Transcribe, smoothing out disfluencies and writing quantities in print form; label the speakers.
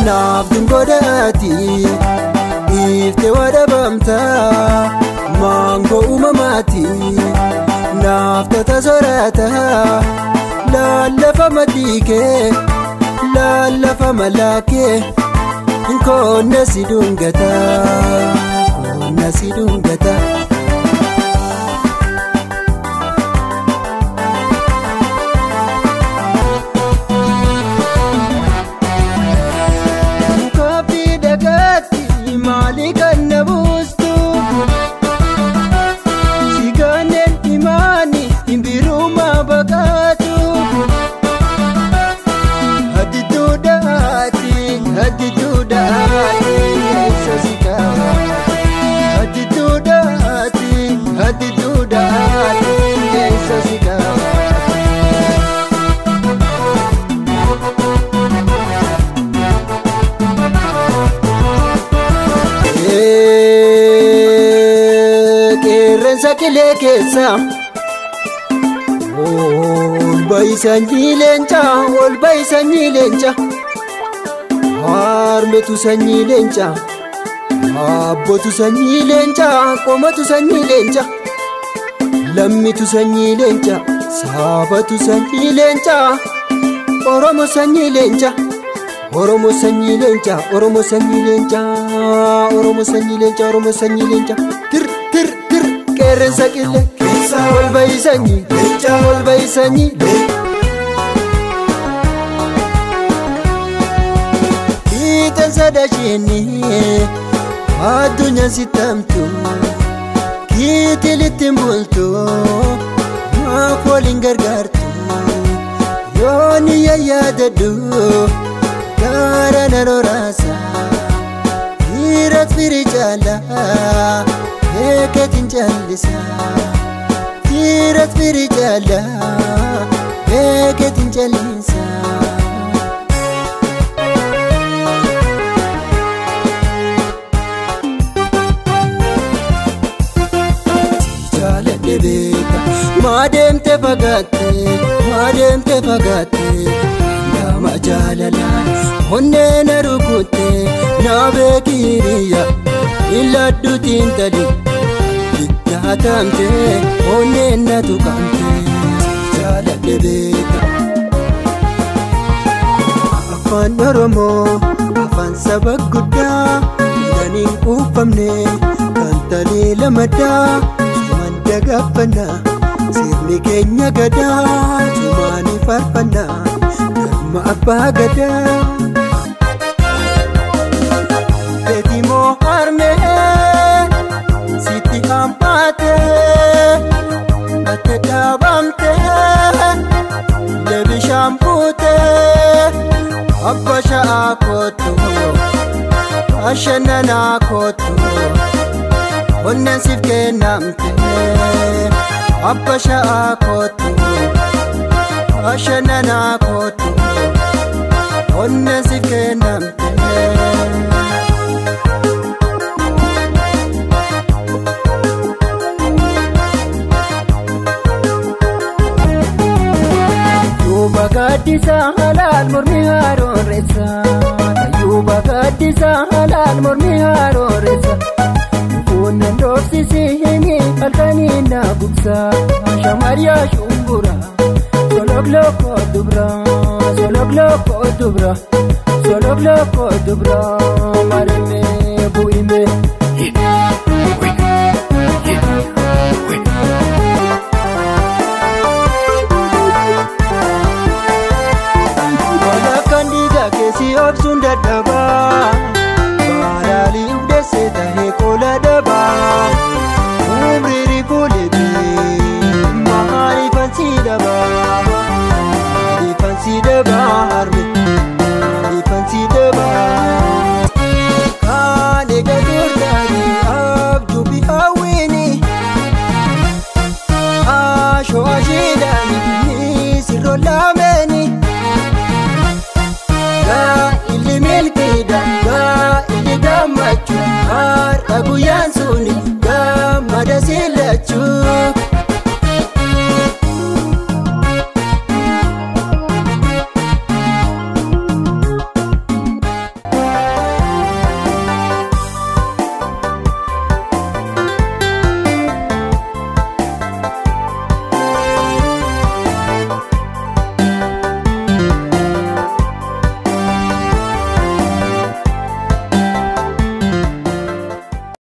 Speaker 1: naaf dingoodhaati iftee wadabamta maangoo uumamaati naaf tata soorata lallafa madiikee lallafa malaakee koonna si dungata koonna si dungata. Sakilee keessa ol baay'isanii leenca ol baay'isanii leenca harmeetu sanyii leenca abbootu sanyii leenca qomotu sanyii leenca lammitu sanyii leenca saabatu sanyii leenca oromo sanyii leenca oromo sanyii leenca oromo sanyii leenca oromo sanyii leenca oromo sanyii leenca tir qeerren sakilee keessa ol baay'isanii leenca ol baay'isanii Kiitan sadashini addunyaa sitamtu kiitilitti bultu maaf waliin gargaartu yooni yaadadhu gaara naroraasa dhiirat firii jaalaa beeketiin jallisa dhiirat firii jaalaa beeketiin jallisa. Maademte fagaatte nama jaalalaa onneen rukutte naabeekiriya illadduutiin tali ittaatamte onneen na tuqamte jaaladhe beeka. Afaan Oromoo afaan saba guddaa hidhaniin quuffamne kan talee lamaddaa suman dagaafannaa. Sirni keenya gadaa jumaanii farfannaa galma abbaa gadaa. Beetimoo harmee sitti hammaatee ati dhaabamtee lebishaan buutee abba sha'aa kootu ashannanaa kootu onneen siif kennamtee. Abba sha'aa kootu ashannanaa kootu onneen siif kennamte. Yuuba gaaddisa halaal mormii haarooressa yuuba gaaddisa halaal mormii haarooressa. Kunneen doorsisi himi halkanii na gubsa shamaryaa shumbura sologloko dubra sologloko dubra sologloko dubra.